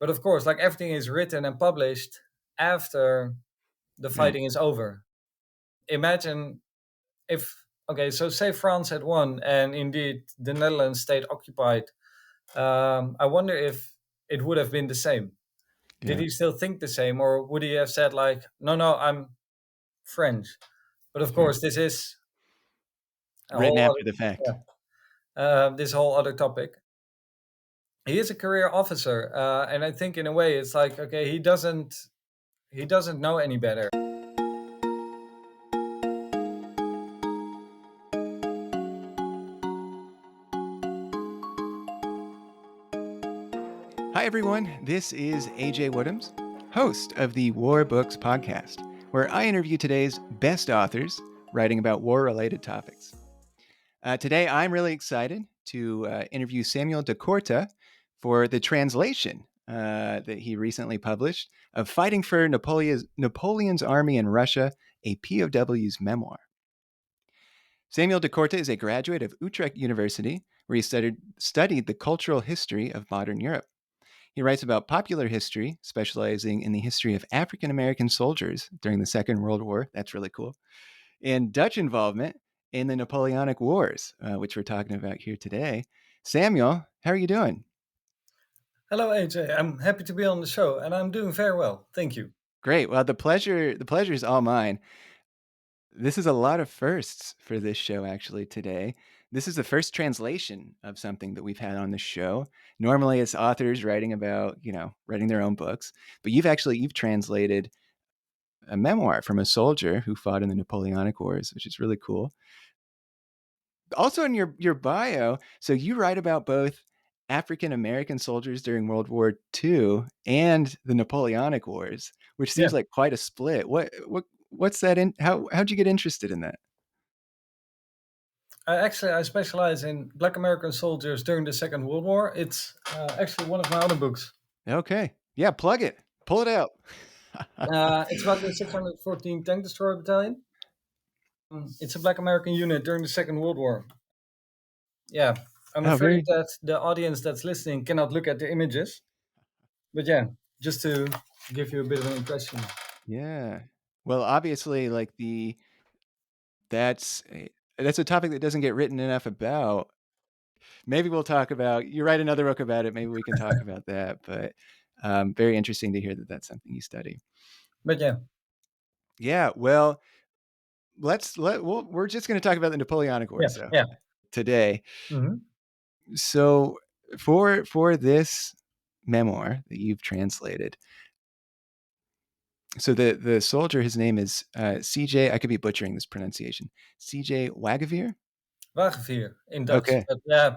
But of course, like everything is written and published after the fighting is over. Imagine if, okay, so say France had won and indeed the Netherlands stayed occupied. I wonder if it would have been the same. Did he still think the same, or would he have said like, no, I'm French? But of course, this is a Written whole after the other, fact. this whole other topic. He is a career officer, and I think in a way it's like, okay, he doesn't know any better. Hi, everyone. This is AJ Woodhams, host of the War Books podcast, where I interview today's best authors writing about war-related topics. Today, I'm really excited to interview Samuel de Korte for the translation that he recently published of Fighting for Napoleon's Army in Russia, a POW's memoir. Samuel de Korte is a graduate of Utrecht University, where he studied the cultural history of modern Europe. He writes about popular history, specializing in the history of African American soldiers during the Second World War. That's really cool. And Dutch involvement in the Napoleonic Wars, which we're talking about here today. Samuel, how are you doing? Hello, AJ. I'm happy to be on the show, and I'm doing very well. Thank you. Great. Well, the pleasure is all mine. This is a lot of firsts for this show, actually, today. This is the first translation of something that we've had on the show. Normally, it's authors writing about, writing their own books, but you've translated a memoir from a soldier who fought in the Napoleonic Wars, which is really cool. Also, in your bio, so you write about both African American soldiers during World War II and the Napoleonic Wars, which Yeah. seems like quite a split. What's that in? How'd you get interested in that? I specialize in Black American soldiers during the Second World War. It's actually one of my other books. Okay, yeah, plug it, pull it out. It's about the 614 Tank Destroyer Battalion. It's a Black American unit during the Second World War. Yeah, I'm Oh, afraid very. that the audience that's listening cannot look at the images. But yeah, just to give you a bit of an impression. Yeah. Well, obviously, that's that's a topic that doesn't get written enough about. Maybe we'll talk about. You write another book about it. Maybe we can talk about that. But very interesting to hear that that's something you study. But yeah. Yeah. Well, we're just going to talk about the Napoleonic Yeah. Wars, Yeah. today. Mm-hmm. So for this memoir that you've translated, so the soldier, his name is CJ. I could be butchering this pronunciation. CJ Wagevier. Wagevier in Dutch. Okay. But yeah,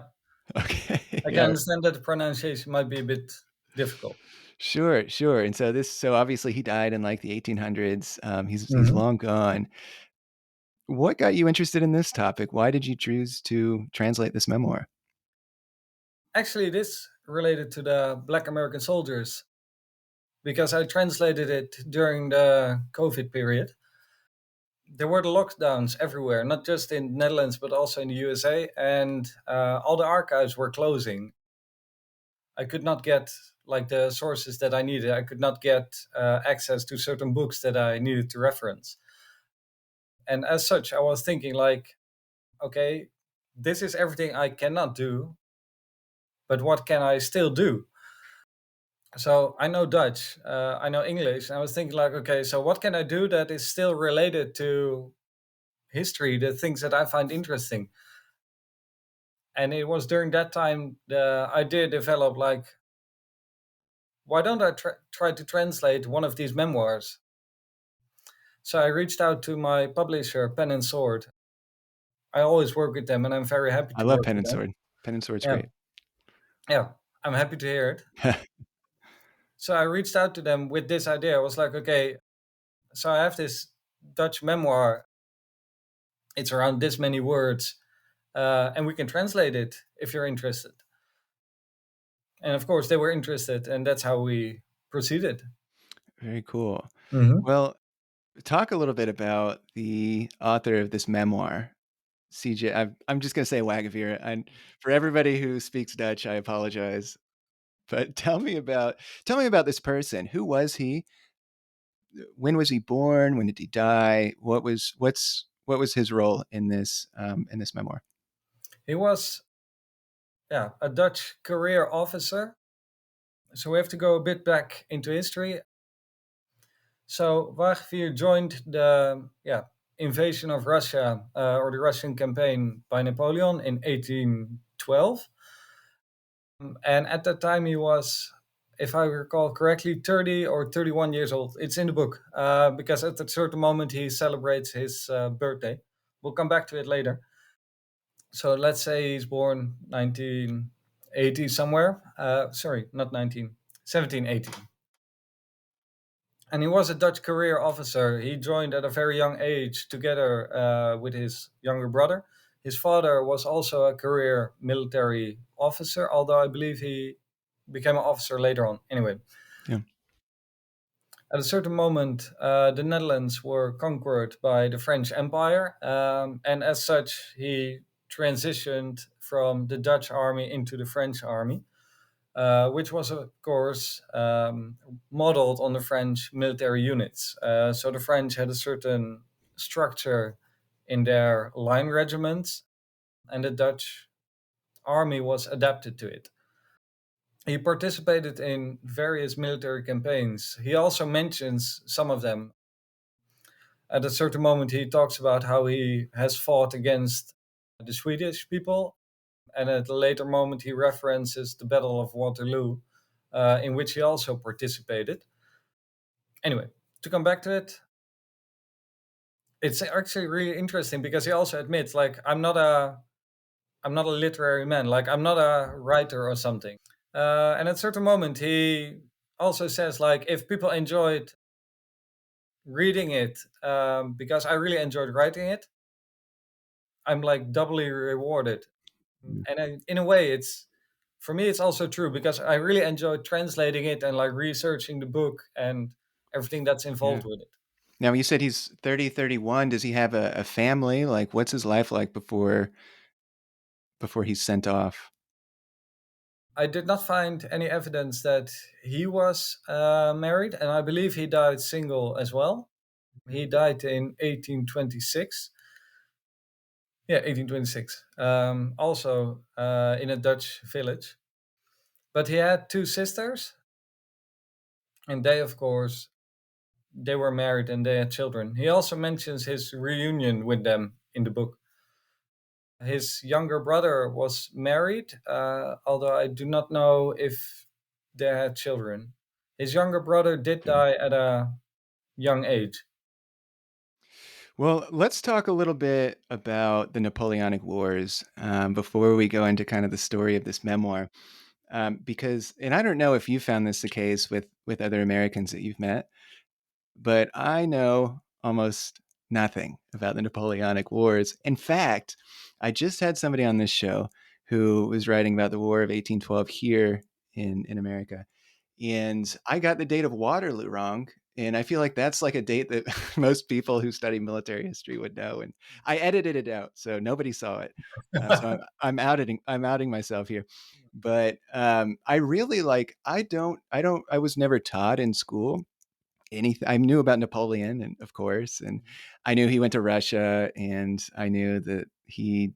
Okay. I can Yeah. understand that the pronunciation might be a bit difficult. Sure. And so obviously he died in like the 1800s. He's Mm-hmm. long gone. What got you interested in this topic? Why did you choose to translate this memoir? Actually, this related to the Black American soldiers because I translated it during the COVID period. There were the lockdowns everywhere, not just in the Netherlands, but also in the USA, and all the archives were closing. I could not get like the sources that I needed. I could not get access to certain books that I needed to reference. And as such, I was thinking like, okay, this is everything I cannot do, but what can I still do? So I know Dutch, I know English. And I was thinking like, okay, so what can I do that is still related to history, the things that I find interesting? And it was during that time the idea developed like, why don't I try to translate one of these memoirs? So I reached out to my publisher, Pen and Sword. I always work with them, and I'm very happy I to love work Pen with and them. Sword. Pen and Sword's Yeah, great. yeah, I'm happy to hear it. So I reached out to them with this idea. I was like, okay, so I have this Dutch memoir. It's around this many words, and we can translate it if you're interested. And of course, they were interested, and that's how we proceeded. Very cool. Mm-hmm. Well, talk a little bit about the author of this memoir, CJ. I'm just going to say Wagevier. And for everybody who speaks Dutch, I apologize. But tell me about this person. Who was he? When was he born? When did he die? What was his role in this memoir? He was, yeah, a Dutch career officer. So we have to go a bit back into history. So Wagevier joined the, invasion of Russia, or the Russian campaign by Napoleon in 1812. And at that time he was, if I recall correctly, 30 or 31 years old. It's in the book, because at a certain moment he celebrates his birthday. We'll come back to it later. So let's say he's born 1980 somewhere. Sorry, not 19, 1780. And he was a Dutch career officer. He joined at a very young age together with his younger brother. His father was also a career military officer, although I believe he became an officer later on. Anyway, Yeah. at a certain moment, the Netherlands were conquered by the French Empire, and as such, he transitioned from the Dutch army into the French army, which was, of course, modeled on the French military units. So the French had a certain structure in their line regiments, and the Dutch army was adapted to it. He participated in various military campaigns. He also mentions some of them. At a certain moment, he talks about how he has fought against the Swedish people, and at a later moment, he references the Battle of Waterloo, in which he also participated. Anyway, to come back to it, it's actually really interesting because he also admits, like, I'm not a literary man, like I'm not a writer or something. And at a certain moment, he also says, like, if people enjoyed reading it, because I really enjoyed writing it, I'm like doubly rewarded. And in a way, it's for me, it's also true because I really enjoyed translating it and like researching the book and everything that's Yeah. involved with it. Now, you said he's 30, 31. Does he have a family? Like, what's his life like before he's sent off? I did not find any evidence that he was married, and I believe he died single as well. He died in 1826. Yeah, 1826. Also in a Dutch village. But he had two sisters, and they, of course, they were married and they had children. He also mentions his reunion with them in the book. His younger brother was married, although I do not know if they had children. His younger brother did Okay. die at a young age. Well, let's talk a little bit about the Napoleonic Wars before we go into kind of the story of this memoir. Because, and I don't know if you found this the case with other Americans that you've met, but I know almost nothing about the Napoleonic Wars. In fact, I just had somebody on this show who was writing about the War of 1812 here in America. And I got the date of Waterloo wrong. And I feel like that's like a date that most people who study military history would know. And I edited it out, so nobody saw it. So I'm outing myself here. But I really like. I was never taught in school anything. I knew about Napoleon, and of course, and I knew he went to Russia, and I knew that he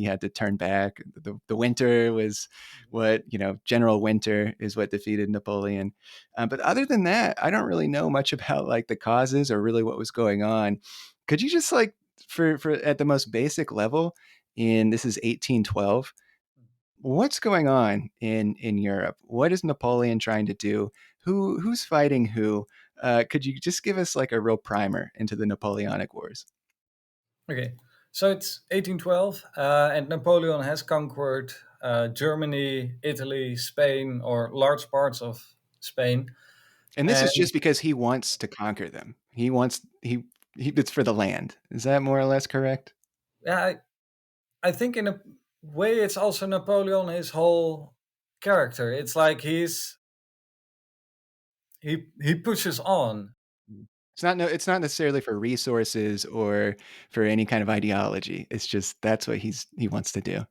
had to turn back. The winter was what General Winter is what defeated Napoleon. But other than that, I don't really know much about like the causes or really what was going on. Could you just like for at the most basic level, in this is 1812, what's going on in Europe? What is Napoleon trying to do? Who's fighting who? Could you just give us like a real primer into the Napoleonic Wars? Okay, so it's 1812, and Napoleon has conquered Germany, Italy, Spain, or large parts of Spain. And this And is just because he wants to conquer them. He wants he it's for the land. Is that more or less correct? yeah, I think in a way it's also Napoleon, his whole character. It's like he pushes on. It's not necessarily for resources or for any kind of ideology. It's just that's what he wants to do.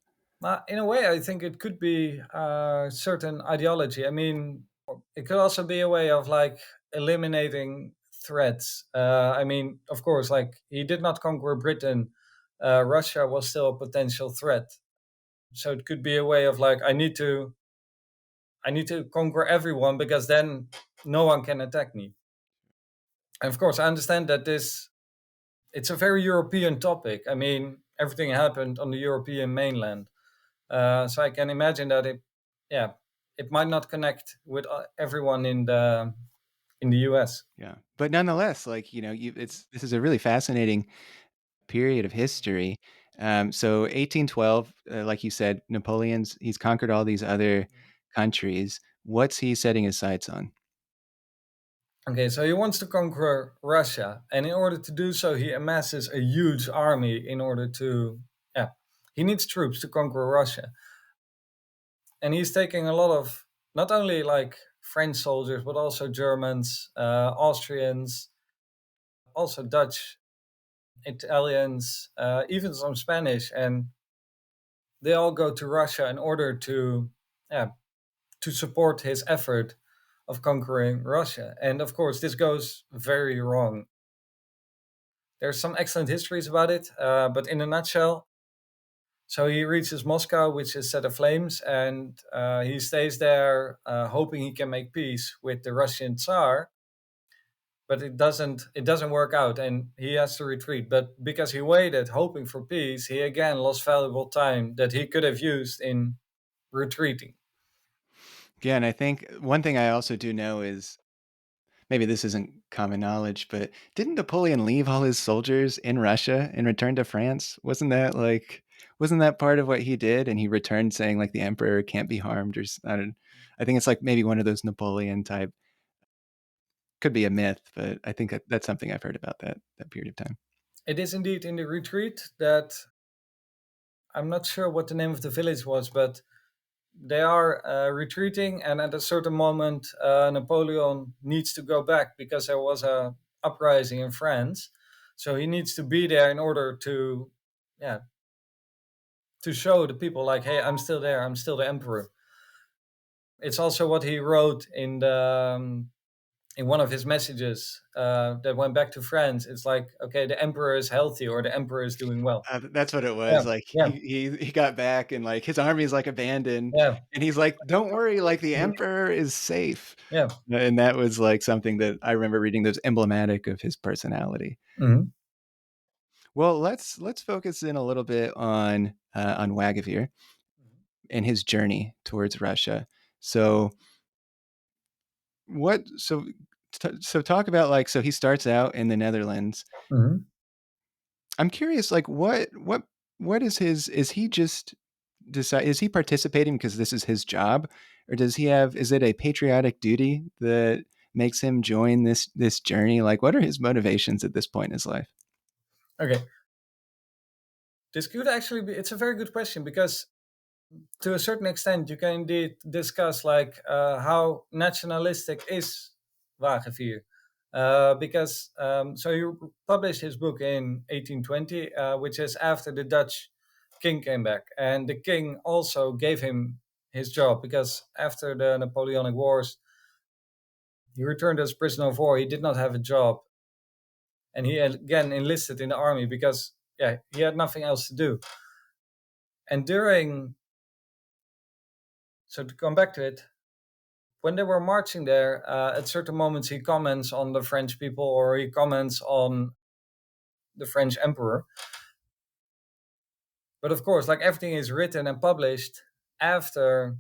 In a way, I think it could be a certain ideology. I mean, it could also be a way of like eliminating threats. I mean, of course, like he did not conquer Britain. Russia was still a potential threat. So it could be a way of like I need to conquer everyone because then no one can attack me. And of course, I understand that this it's a very European topic. I mean, everything happened on the European mainland. So I can imagine that yeah, it might not connect with everyone in the US. Yeah. But nonetheless, like, you know, it's this is a really fascinating period of history. So 1812, like you said, he's conquered all these other countries. What's he setting his sights on? Okay, so he wants to conquer Russia, and in order to do so, he amasses a huge army in order to, yeah, he needs troops to conquer Russia, and he's taking a lot of not only like French soldiers, but also Germans, Austrians, also Dutch, Italians, even some Spanish, and they all go to Russia in order to, yeah, to support his effort of conquering Russia. And of course, this goes very wrong. There's some excellent histories about it, but in a nutshell, so he reaches Moscow, which is set aflames, and he stays there, hoping he can make peace with the Russian Tsar. But it doesn't work out, and he has to retreat. But because he waited, hoping for peace, he again lost valuable time that he could have used in retreating. Yeah, and I think one thing I also do know is maybe this isn't common knowledge, but didn't Napoleon leave all his soldiers in Russia and return to France? Wasn't that part of what he did? And he returned saying like the emperor can't be harmed, I don't. I think it's like maybe one of those Napoleon type. Could be a myth, but I think that's something I've heard about that period of time. It is indeed in the retreat that I'm not sure what the name of the village was, but they are retreating, and at a certain moment, Napoleon needs to go back because there was a uprising in France. So he needs to be there in order to, yeah, to show the people like, hey, I'm still there. I'm still the emperor. It's also what he wrote in one of his messages that went back to France. It's like, okay, the emperor is healthy or the emperor is doing well. That's what it Yeah, was. Like yeah, he got back and like his army is like abandoned, yeah, and he's like, "Don't worry, like the emperor is safe." yeah. And that was like something that I remember reading that's emblematic of his personality. Mhm. Well, let's focus in a little bit on Wagevier and his journey towards Russia. So what? So talk about like so he starts out in the Netherlands. Mhm. I'm curious, like what is his? Is he just decide? Is he participating because this is his job, or does he have? Is it a patriotic duty that makes him join this journey? Like, what are his motivations at this point in his life? Okay, this could actually be. It's a very good question because to a certain extent, you can indeed discuss like how nationalistic is Wagevier. Because so he published his book in 1820, which is after the Dutch king came back, and the king also gave him his job because after the Napoleonic Wars, he returned as prisoner of war. He did not have a job, and he again enlisted in the army because yeah, he had nothing else to do. And during so to come back to it, when they were marching there, at certain moments he comments on the French people or he comments on the French emperor. But of course, like everything is written and published after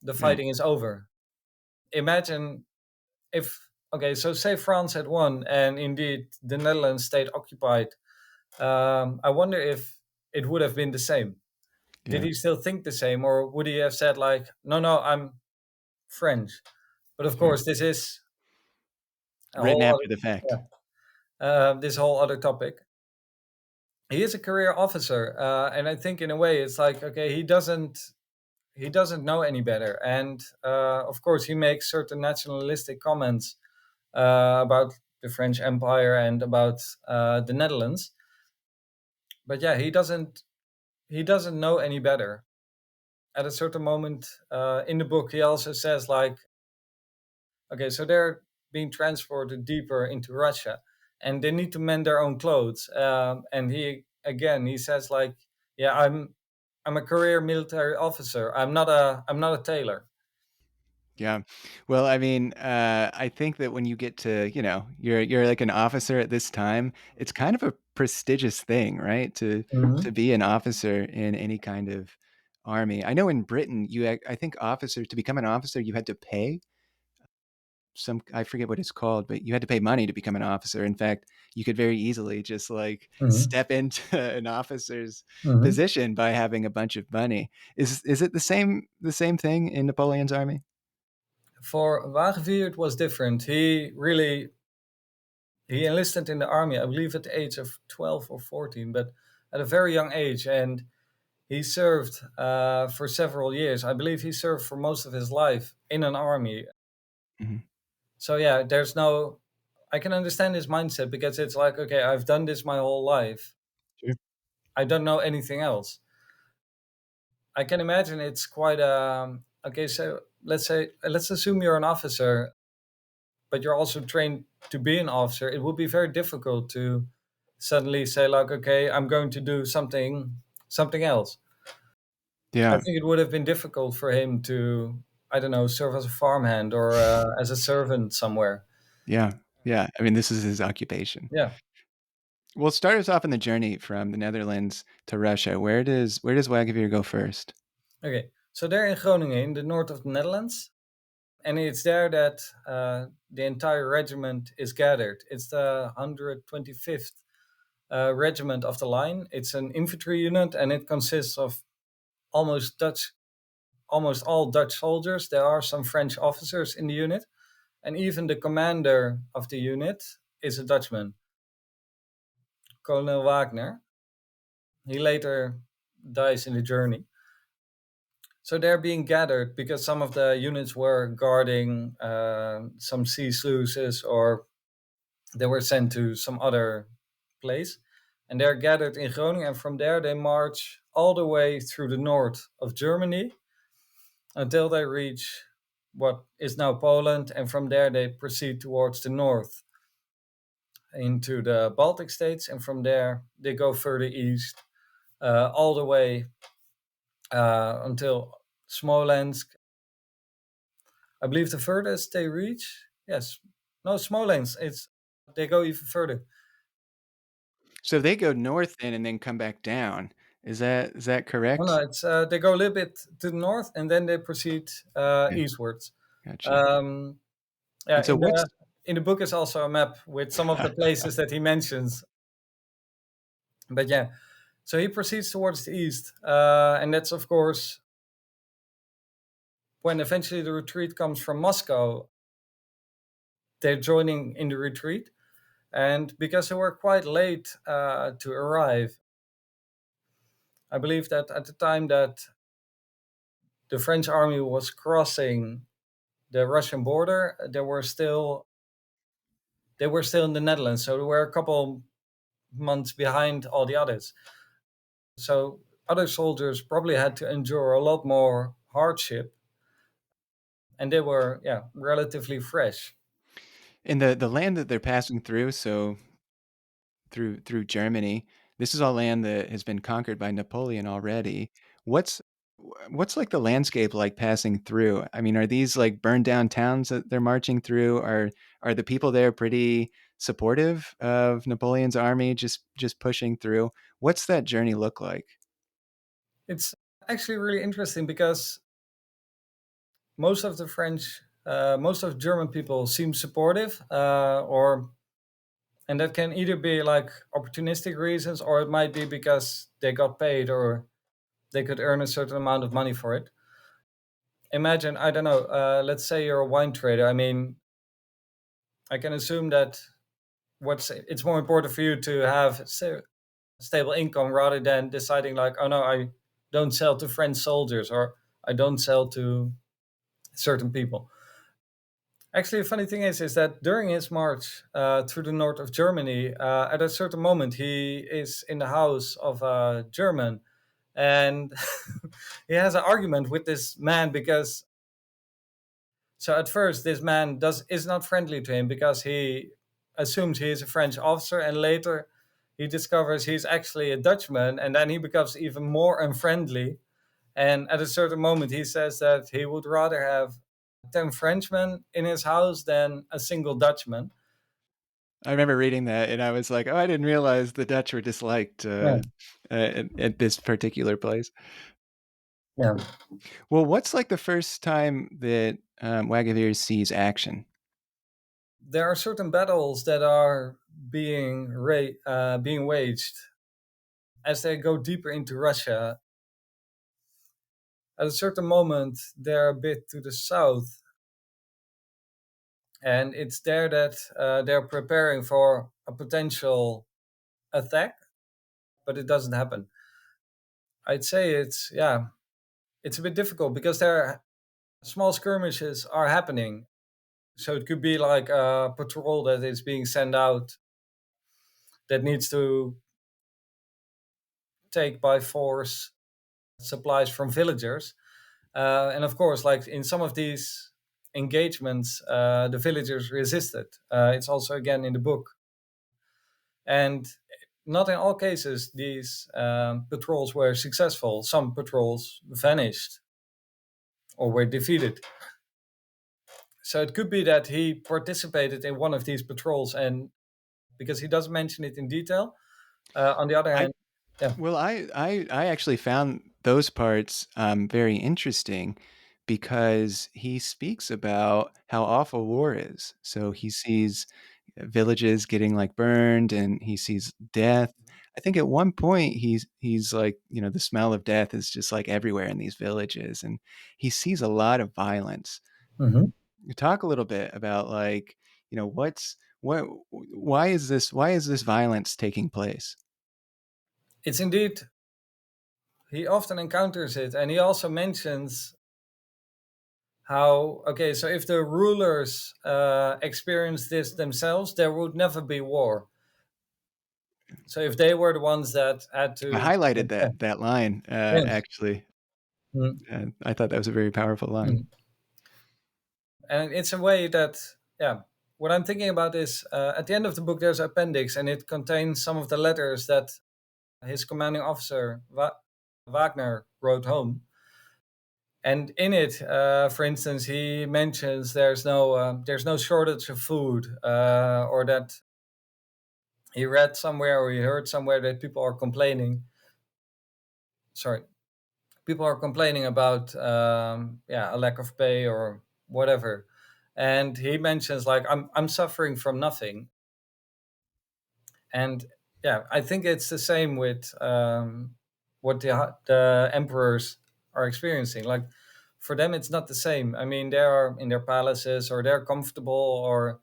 the Right. fighting is over. Imagine if, okay, so say France had won and indeed the Netherlands stayed occupied. I wonder if it would have been the same. Did Yeah. he still think the same, or would he have said like, "No, no, I'm French"? But of Sure. course, this is a Written whole after the other, fact. this whole other topic. He is a career officer, and I think in a way it's like okay, he doesn't know any better, and of course he makes certain nationalistic comments about the French Empire and about the Netherlands. But yeah, he doesn't know any better. at a certain moment in the book, he also says like, okay, so they're being transported deeper into Russia, and they need to mend their own clothes. And he says like, yeah, I'm a career military officer. I'm not a tailor. Yeah. Well, I mean, I think that when you get to, you're like an officer at this time, it's kind of a prestigious thing, right? To Hmm. be an officer in any kind of army. I know in Britain, I think to become an officer, you had to pay I forget what it's called, but you had to pay money to become an officer. In fact, you could very easily just like Hmm. step into an officer's Hmm. position by having a bunch of money. Is it the same thing in Napoleon's army? For Wagevier, it was different. He enlisted in the army, I believe, at the age of 12 or 14, but at a very young age, and he served for several years. I believe he served for most of his life in an army. Mhm. So yeah, there's no. I can understand his mindset because it's like, okay, I've done this my whole life. Sure. I don't know anything else. I can imagine it's quite okay. So let's assume you're an officer, but you're also trained to be an officer. It would be very difficult to suddenly say like, okay, I'm going to do something else. I Yeah. think it would have been difficult for him to, I don't know, serve as a farmhand or as a servant somewhere. Yeah. Yeah. I mean, this is his occupation. Yeah. Well, start us off on the journey from the Netherlands to Russia. Where does Wagevier go first? Okay. So they're in Groningen, in the north of the Netherlands, and it's there that the entire regiment is gathered. It's the 125th regiment of the line. It's an infantry unit, and it consists of almost Dutch, almost all Dutch soldiers. There are some French officers in the unit, and even the commander of the unit is a Dutchman, Colonel Wagner. He later dies in the journey. So they're being gathered because some of the units were guarding some sea sluices, or they were sent to some other place. And they're gathered in Groningen, and from there they march all the way through the north of Germany until they reach what is now Poland. And from there they proceed towards the north into the Baltic states. And from there they go further east, all the way until Smolensk. I believe the furthest they reach, yes, no, Smolensk. They go even further. So they go north and then come back down. Is that No, no, correct? it's they go a little bit to the north and then they proceed Yeah, eastwards. gotcha. Um, And yeah, so what's in the book is also a map with some of the places that he mentions. But yeah, so he proceeds towards the east, and that's of course when eventually the retreat comes from Moscow. They're joining in the retreat, and because they were quite late to arrive, I believe that at the time that the French army was crossing the Russian border, they were still in the Netherlands, so they were a couple months behind all the others. So other soldiers probably had to endure a lot more hardship, and they were, yeah, relatively fresh. in the land that they're passing through, so through Germany, this is all land that has been conquered by Napoleon already. What's what's like the landscape like passing through? I mean, are these like burned down towns that they're marching through? Are the people there pretty supportive of Napoleon's army just pushing through? What's that journey look like? It's actually really interesting because most of German people seem supportive, and that can either be like opportunistic reasons, or it might be because they got paid or they could earn a certain amount of money for it. Imagine, I don't know, let's say you're a wine trader. I mean, I can assume that what's it's more important for you to have stable income rather than deciding like, oh no, I don't sell to French soldiers, or I don't sell to certain people. Actually, the funny thing is that during his march through the north of Germany, at a certain moment he is in the house of a German, and he has an argument with this man because so at first this man does is not friendly to him because he assumes he is a French officer, and later he discovers he's actually a Dutchman, and then he becomes even more unfriendly. And at a certain moment, he says that he would rather have 10 Frenchmen in his house than a single Dutchman. I remember reading that, and I was like, "Oh, I didn't realize the Dutch were disliked Yeah. at this particular place." Yeah. Well, what's like the first time that Wagevier sees action? There are certain battles that are being waged as they go deeper into Russia. At a certain moment, they're a bit to the south, and it's there that they're preparing for a potential attack, but it doesn't happen. I'd say it's a bit difficult because there are small skirmishes are happening. So it could be like a patrol that is being sent out that needs to take by force supplies from villagers. And of course, like in some of these engagements, the villagers resisted. It's also again in the book. And not in all cases these patrols were successful. Some patrols vanished or were defeated. So it could be that he participated in one of these patrols, and because he doesn't mention it in detail. On the other I hand, yeah. Well, I actually found those parts very interesting because he speaks about how awful war is. So he sees villages getting like burned, and he sees death. I think at one point he's like, the smell of death is just like everywhere in these villages, and he sees a lot of violence. Mhm. You talk a little bit about like, why is this violence taking place? It's indeed, he often encounters it, and he also mentions how, okay, so if the rulers experience this themselves, there would never be war. So if they were the ones that had I to, highlighted yeah, that line, yes. actually. Mm, I thought that was a very powerful line. mm. And it's a way that, yeah, what I'm thinking about is at the end of the book, there's an appendix, and it contains some of the letters that his commanding officer, Wagner, wrote home. And in it, for instance, he mentions there's no shortage of food, or that he read somewhere or he heard somewhere that people are complaining. Sorry, people are complaining about a lack of pay or whatever. And he mentions like I'm suffering from nothing. And yeah, I think it's the same with what the emperors are experiencing. Like for them, it's not the same. I mean, they are in their palaces or they're comfortable, or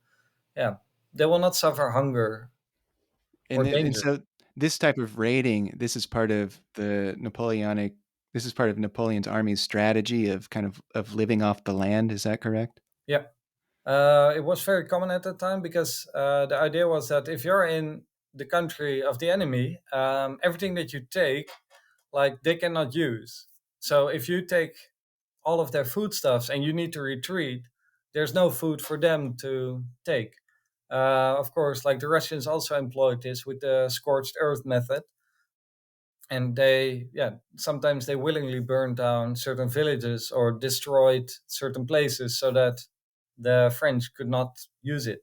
yeah, they will not suffer hunger or And danger. so this type of raiding, this is part of Napoleon's army's strategy of kind of living off the land. Is that correct? Yeah, it was very common at that time because the idea was that if you're in the country of the enemy, everything that you take, like they cannot use. So if you take all of their foodstuffs and you need to retreat, there's no food for them to take. Of course, like the Russians also employed this with the scorched earth method, and sometimes they willingly burned down certain villages or destroyed certain places so that the French could not use it.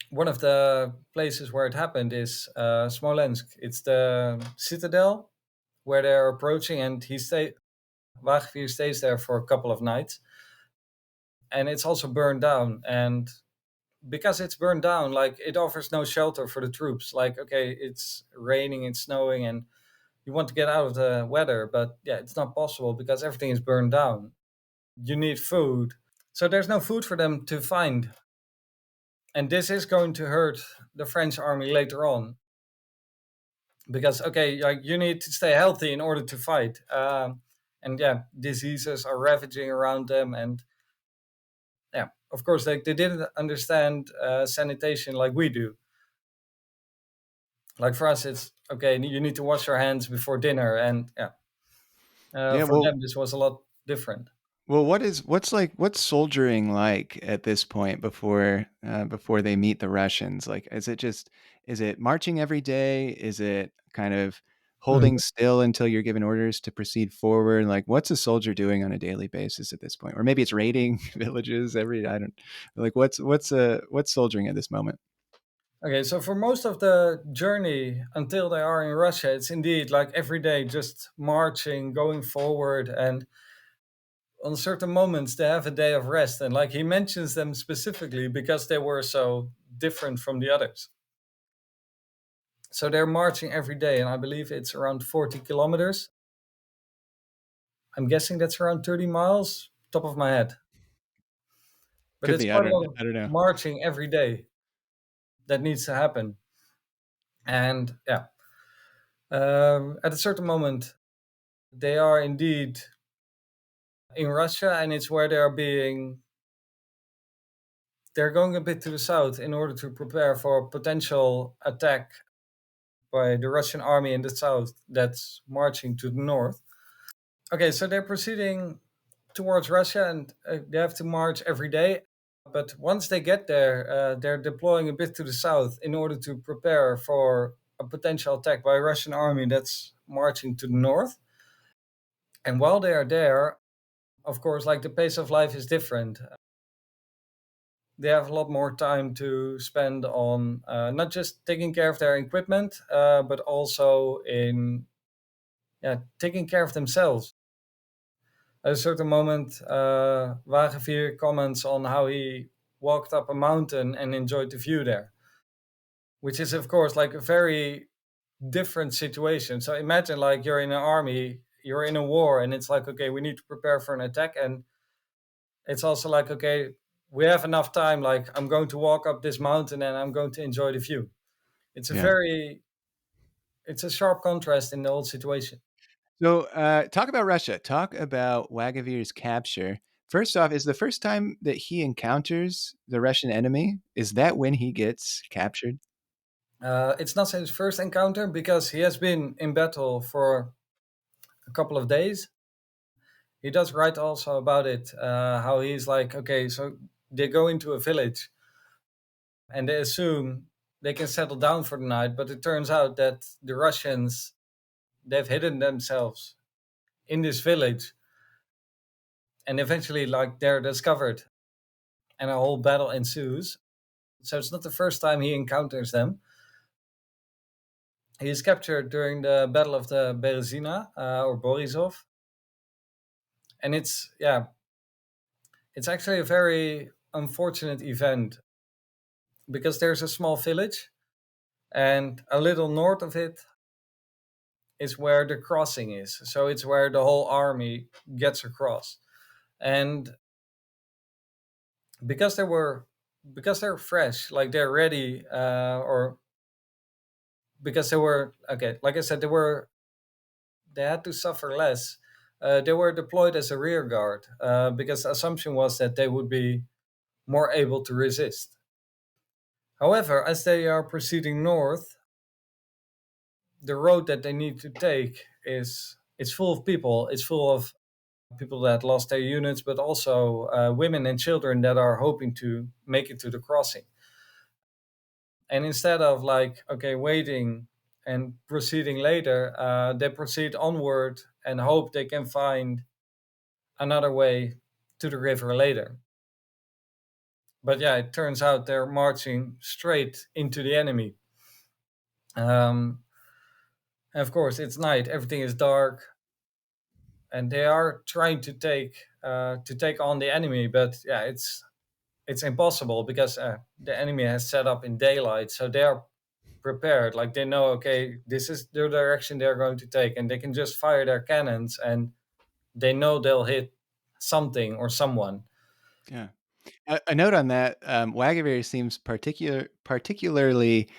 One of the places where it happened is Smolensk. It's the citadel where they're approaching, and Wagevier stays there for a couple of nights, and it's also burned down. And because it's burned down, like it offers no shelter for the troops. Like, okay, it's raining, it's snowing, and you want to get out of the weather, but yeah, it's not possible because everything is burned down. You need food, so there's no food for them to find, and this is going to hurt the French army later on because okay, like you need to stay healthy in order to fight. And yeah, diseases are ravaging around them, and yeah, of course, they didn't understand sanitation like we do. Like for us, it's okay, you need to wash your hands before dinner, and yeah, Yeah, for well, them this was a lot different. what's soldiering like at this point before they meet the Russians? Like, is it marching every day? Is it kind of holding Mhm. still until you're given orders to proceed forward? Like, what's a soldier doing on a daily basis at this point? Or maybe it's raiding villages every I don't like what's soldiering at this moment? Okay, so for most of the journey until they are in Russia, it's indeed like every day just marching, going forward, and on certain moments they have a day of rest. And like he mentions them specifically because they were so different from the others. So they're marching every day, and I believe it's around 40 kilometers. I'm guessing that's around 30 miles, top of my head. But Could it's be. quite a lot of I don't know. marching every day that needs to happen. And yeah, at a certain moment, they are indeed in Russia, and it's where they're going a bit to the south in order to prepare for a potential attack by the Russian army in the south that's marching to the north. Okay, so they're proceeding towards Russia, and they have to march every day. But once they get there, they're deploying a bit to the south in order to prepare for a potential attack by a Russian army that's marching to the north. And while they are there, of course, like the pace of life is different. They have a lot more time to spend on not just taking care of their equipment, but also in, yeah, taking care of themselves. At a certain moment, Wagevier comments on how he walked up a mountain and enjoyed the view there, which is, of course, like a very different situation. So imagine like you're in an army, you're in a war, and it's like, okay, we need to prepare for an attack. And it's also like, okay, we have enough time. Like, I'm going to walk up this mountain and I'm going to enjoy the view. It's a Yeah. very, it's a sharp contrast in the whole situation. So, talk about Russia. Talk about Wagavier's capture. First off, is the first time that he encounters the Russian enemy? Is that when he gets captured? It's not his first encounter because he has been in battle for a couple of days. He does write also about it, how he's like, okay, so they go into a village and they assume they can settle down for the night, but it turns out that the Russians, they've hidden themselves in this village, and eventually like they're discovered and a whole battle ensues. So it's not the first time he encounters them. He is captured during the Battle of the Berezina, or Borisov, and it's actually a very unfortunate event because there's a small village, and a little north of it is where the crossing is. So it's where the whole army gets across. And because they were because they're fresh, like they're ready, or because they were, okay, like I said, they had to suffer less. They were deployed as a rear guard, because the assumption was that they would be more able to resist. However, as they are proceeding north, the road that they need to take is it's full of people. It's full of people that lost their units, but also women and children that are hoping to make it to the crossing. And instead of like, okay, waiting and proceeding later, they proceed onward and hope they can find another way to the river later. But yeah, it turns out they're marching straight into the enemy. Um, and of course, it's night, everything is dark, and they are trying to take on the enemy. But yeah, it's impossible because the enemy has set up in daylight, so they are prepared. Like they know, okay, this is the direction they're going to take, and they can just fire their cannons, and they know they'll hit something or someone. Yeah. A note on that: Wagavere seems particularly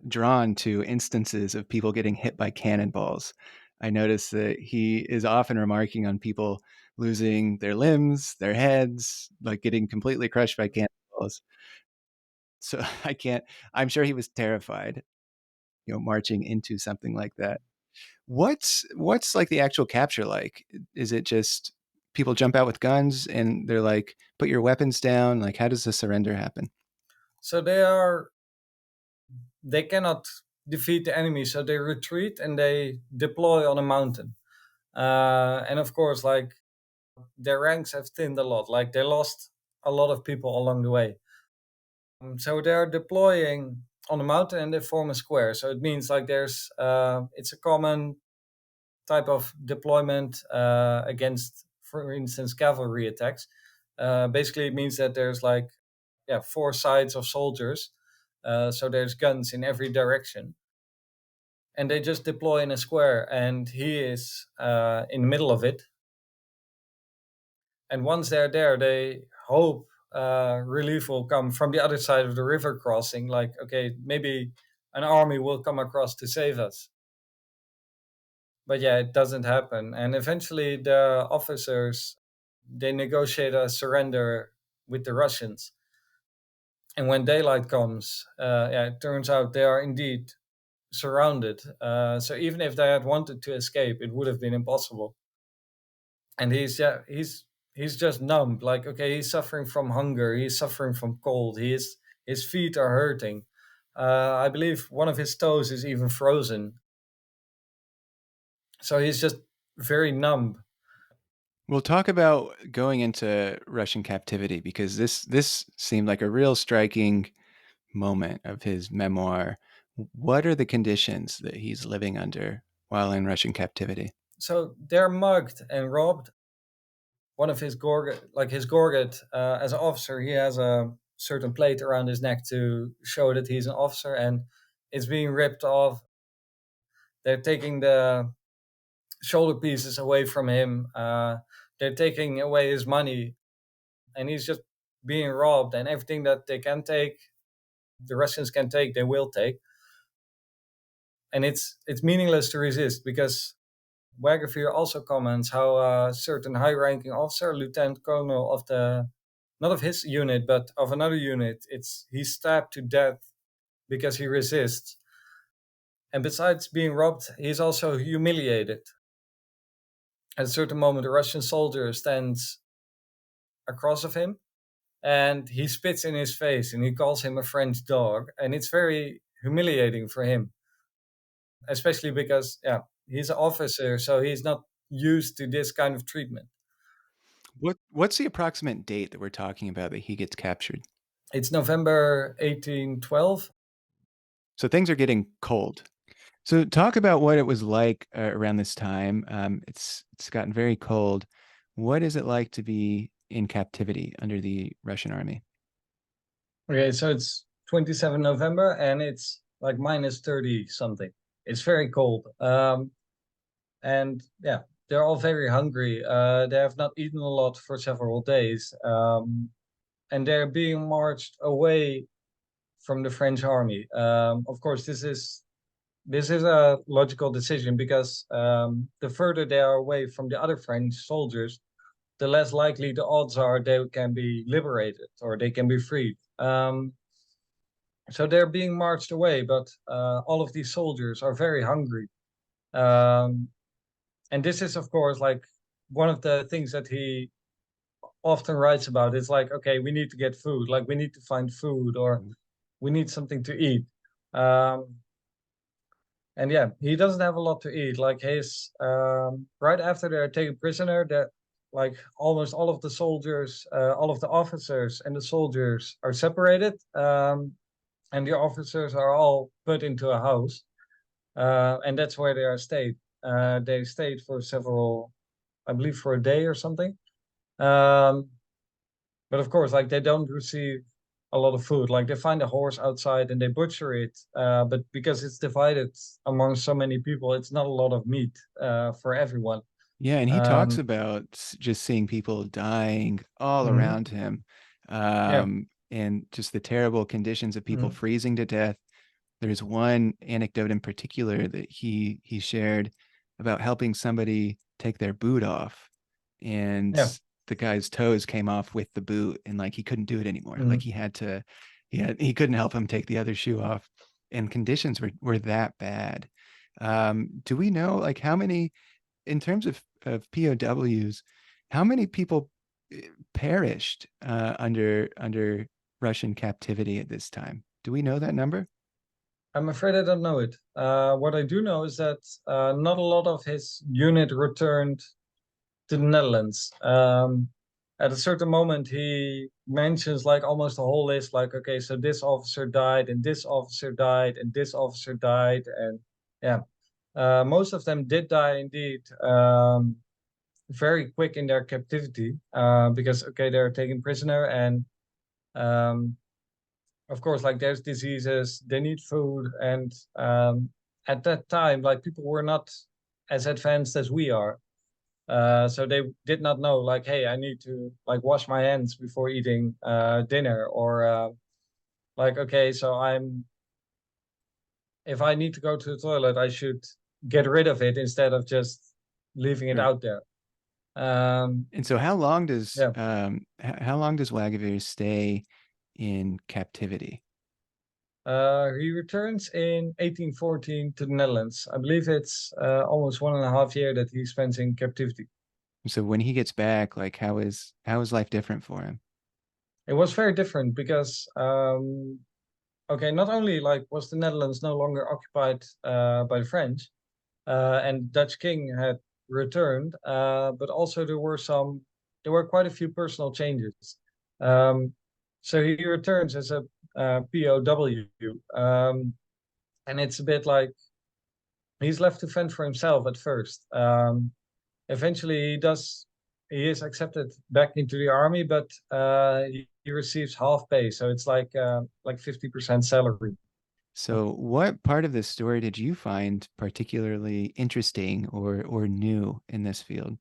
drawn to instances of people getting hit by cannonballs. I notice that he is often remarking on people losing their limbs, their heads, like getting completely crushed by cannonballs. So I can't. I'm sure he was terrified. marching into something like that. What's like the actual capture like? Is it just people jump out with guns and they're like, put your weapons down? Like, how does the surrender happen? So they cannot defeat the enemy, so they retreat and they deploy on a mountain. And of course, like their ranks have thinned a lot. Like they lost a lot of people along the way. So they're deploying on a mountain and they form a square. So it means like it's a common type of deployment against, for instance, cavalry attacks. Basically, it means that there's like four sides of soldiers. So there's guns in every direction, and they just deploy in a square, and he is in the middle of it. And once they're there, they hope relief will come from the other side of the river crossing. Like, okay, maybe an army will come across to save us. But yeah, it doesn't happen. And eventually, the officers they negotiate a surrender with the Russians. And when daylight comes, it turns out they are indeed surrounded. So even if they had wanted to escape, it would have been impossible. And he's just numb. Like, okay, he's suffering from hunger. He's suffering from cold. His feet are hurting. I believe one of his toes is even frozen. So he's just very numb. We'll talk about going into Russian captivity because this seemed like a real striking moment of his memoir. What are the conditions that he's living under while in Russian captivity? So they're mugged and robbed. One of his gorget, as an officer, he has a certain plate around his neck to show that he's an officer, and it's being ripped off. They're taking the shoulder pieces away from him. They're taking away his money, and he's just being robbed. And everything that they can take, the Russians can take, they will take. And it's meaningless to resist because Wagevier also comments how a certain high-ranking officer, lieutenant colonel of the not of his unit but of another unit, he's stabbed to death because he resists. And besides being robbed, he's also humiliated. At a certain moment, a Russian soldier stands across of him and he spits in his face and he calls him a French dog. And it's very humiliating for him, especially because, he's an officer, so he's not used to this kind of treatment. What's the approximate date that we're talking about that he gets captured? It's November 1812. So things are getting cold. So talk about what it was like around this time. It's gotten very cold. What is it like to be in captivity under the Russian army? Okay, so it's 27 November and it's like minus 30 something. It's very cold. And yeah, they're all very hungry. They have not eaten a lot for several days. And they're being marched away from the French army. Of course, this is a logical decision because the further they are away from the other French soldiers, the less likely the odds are they can be liberated or they can be freed. So they're being marched away, but all of these soldiers are very hungry. Um, and this is, of course, like one of the things that he often writes about. It's like, okay, we need to get food, like we need to find food or we need something to eat. Um, and yeah, he doesn't have a lot to eat. Like his right after they're taken prisoner, that like almost all of the soldiers, all of the officers and the soldiers are separated. And the officers are all put into a house, and that's where they are stayed. They stayed for several, I believe, for a day or something. Um, but of course, like they don't receive a lot of food. Like they find a horse outside and they butcher it, but because it's divided among so many people, it's not a lot of meat for everyone. Yeah, and he talks Um, about just seeing people dying all mhm. around him, Yeah. and just the terrible conditions of people Mhm. freezing to death. There's one anecdote in particular that he shared about helping somebody take their boot off, and Yeah. the guy's toes came off with the boot, and like he couldn't do it anymore. Like Mhm. he couldn't help him take the other shoe off. and conditions were that bad. Do we know like how many, in terms of POWs, how many people perished under Russian captivity at this time? Do we know that number? I'm afraid I don't know it. What I do know is that not a lot of his unit returned to the Netherlands. At a certain moment, he mentions like almost a whole list, like, okay, so this officer died, and this officer died, and this officer died, and yeah, most of them did die indeed, very quick in their captivity, because okay, they're taken prisoner, and um, of course, like there's diseases, they need food, and at that time, like people were not as advanced as we are. So they did not know, like, hey, I need to like wash my hands before eating dinner, or like, okay, so if I need to go to the toilet, I should get rid of it instead of just leaving it Right. out there. Um, And so yeah, how long does Wagevier stay in captivity? he returns in 1814 to the Netherlands. I believe it's almost 1.5 year that he spends in captivity. So when he gets back, like how is life different for him? It was very different because okay, not only like was the Netherlands no longer occupied by the French, and Dutch king had returned, but also there were quite a few personal changes. Um, so he returns as a POW, and it's a bit like he's left to fend for himself at first. Eventually, he is accepted back into the army, but he receives half pay, so it's like 50% salary. So what part of this story did you find particularly interesting or new in this field?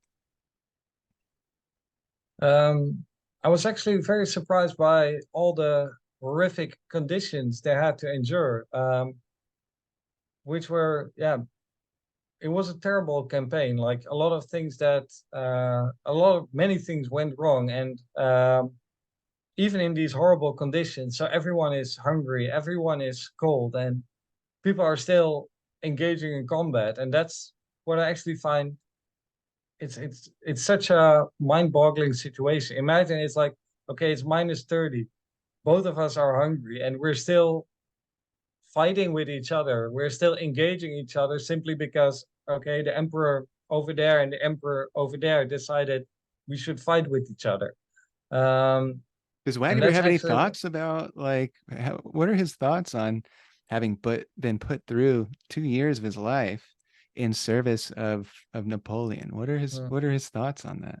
I was actually very surprised by all the horrific conditions they had to endure, which were, yeah, it was a terrible campaign. Like a lot of things many things went wrong, and even in these horrible conditions, so everyone is hungry, everyone is cold, and people are still engaging in combat, and that's what I actually find. It's such a mind-boggling situation. Imagine it's like, okay, it's -30. Both of us are hungry, and we're still fighting with each other. We're still engaging each other simply because, okay, the emperor over there and the emperor over there decided we should fight with each other. Um, Does and Wagener that's have any actually, thoughts about like what are his thoughts on having been put through 2 years of his life in service of Napoleon? uh, What are his thoughts on that?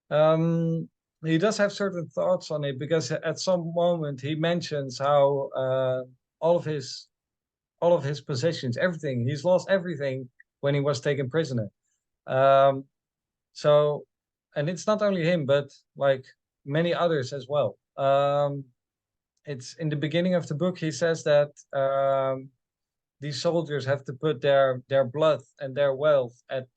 um, he does have certain thoughts on it because at some moment he mentions how all of his all of his possessions, everything, he's lost everything when he was taken prisoner. Um, So, and it's not only him, but like many others as well. It's in the beginning of the book, he says that these soldiers have to put their blood and their wealth at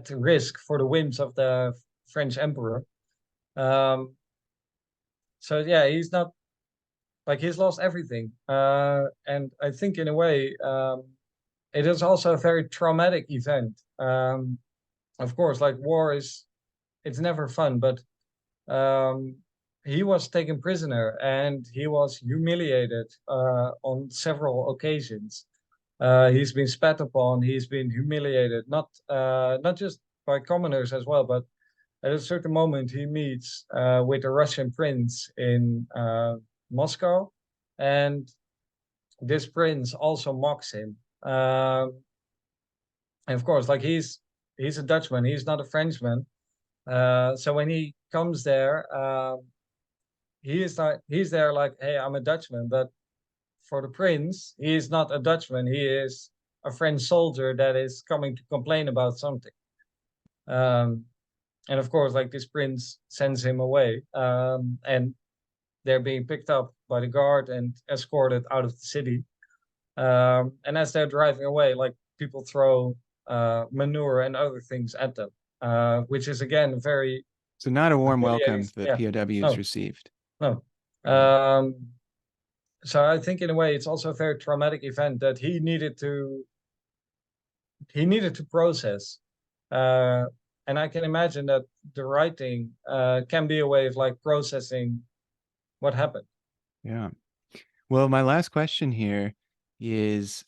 risk for the whims of the French emperor. Um, so yeah, he's not like he's lost everything. And I think in a way, it is also a very traumatic event. Of course, like war is it's never fun, but um, he was taken prisoner and he was humiliated on several occasions. He's been spat upon, he's been humiliated, not just by commoners as well, but at a certain moment he meets with a Russian prince in Moscow, and this prince also mocks him. And of course, like he's a Dutchman, he's not a Frenchman. So when he comes there, he's there like, hey, I'm a Dutchman, but for the prince, he is not a Dutchman. He is a French soldier that is coming to complain about something. Um, and of course, like this prince sends him away, and they're being picked up by the guard and escorted out of the city. And as they're driving away, like people throw manure and other things at them, which is again very So not a warm humiliating. welcome that Yeah, POWs no, received. no. Right. Um, So I think in a way it's also a very traumatic event that he needed to process. Uh, and I can imagine that the writing can be a way of like processing what happened. Yeah. Well, my last question here is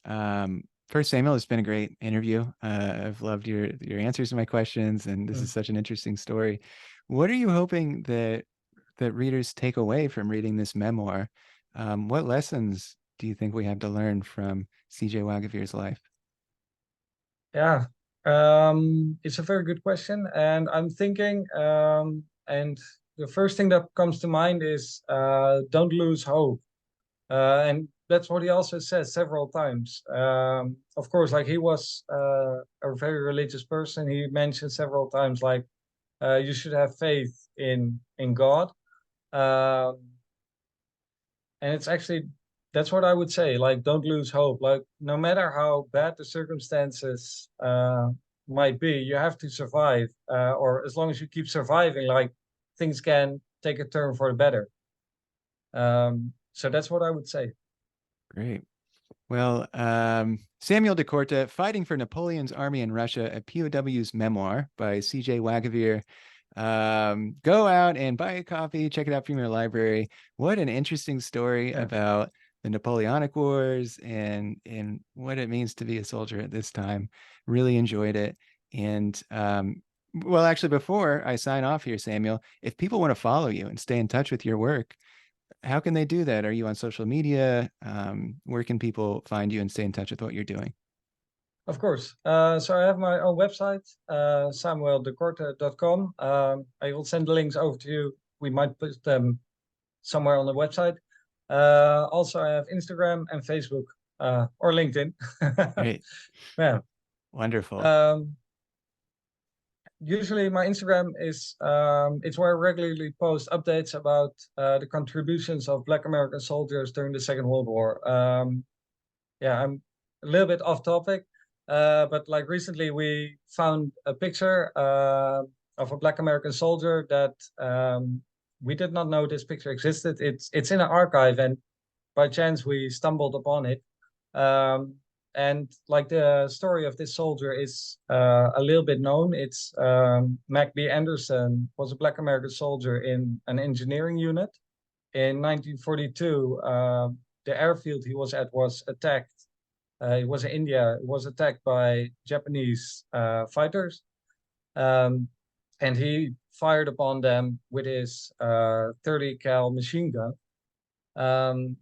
first, Samuel, it's been a great interview. I've loved your answers to my questions, and this is Mm. such an interesting story. What are you hoping that readers take away from reading this memoir? What lessons do you think we have to learn from C.J. Wagevier's life? Yeah, it's a very good question, and I'm thinking, and the first thing that comes to mind is don't lose hope. And that's what he also says several times. Of course, like he was a very religious person. He mentioned several times, like you should have faith in God. Um, and it's actually that's what I would say. Like, don't lose hope. Like, no matter how bad the circumstances might be, you have to survive. Or as long as you keep surviving, like things can take a turn for the better. So that's what I would say. Great. Well, Samuel de Korte, Fighting for Napoleon's Army in Russia, a POW's memoir by C.J. Wagevier. Go out and buy a copy, check it out from your library. What an interesting story Yeah, about the Napoleonic Wars and what it means to be a soldier at this time. Really enjoyed it. And well, actually, before I sign off here, Samuel, if people want to follow you and stay in touch with your work, how can they do that? Are you on social media? Where can people find you and stay in touch with what you're doing? of course. So I have my own website, samueldekorte.com. I will send the links over to you. We might put them somewhere on the website. Also, I have Instagram and Facebook or LinkedIn. Great. Yeah. Wonderful. Um, Usually, my Instagram is it's where I regularly post updates about the contributions of Black American soldiers during the Second World War. Yeah, I'm a little bit off topic, but like recently we found a picture of a Black American soldier that we did not know this picture existed. It's in an archive, and by chance we stumbled upon it. Um, and like the story of this soldier is a little bit known. It's Mac B. Anderson was a Black American soldier in an engineering unit. In 1942, the airfield he was at was attacked. It was in India. It was attacked by Japanese fighters, um, and he fired upon them with his 30 cal machine gun. Um,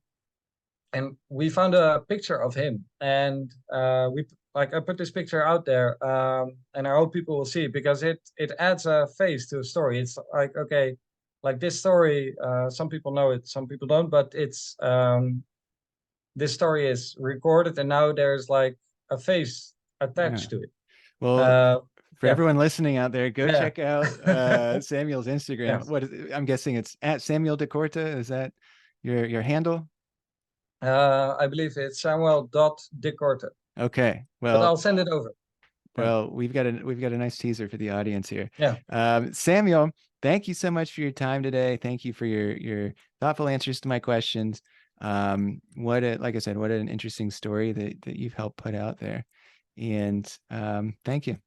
and we found a picture of him, and we like I put this picture out there, and I hope people will see it because it adds a face to a story. It's like, okay, like this story, some people know it, some people don't, but it's this story is recorded, and now there's like a face Yeah. attached to it. Well, Uh, for yeah, everyone listening out there, go yeah, check out Samuel's yeah. Instagram. What is, I'm guessing it's at Samuel de Korte. Is that your handle? I believe it's Samuel.decorte, Okay. but I'll send it over. Yeah, Well, we've got a nice teaser for the audience here. yeah. Samuel, thank you so much for your time today. Thank you for your thoughtful answers to my questions. Like I said, what an interesting story that you've helped put out there. And thank you.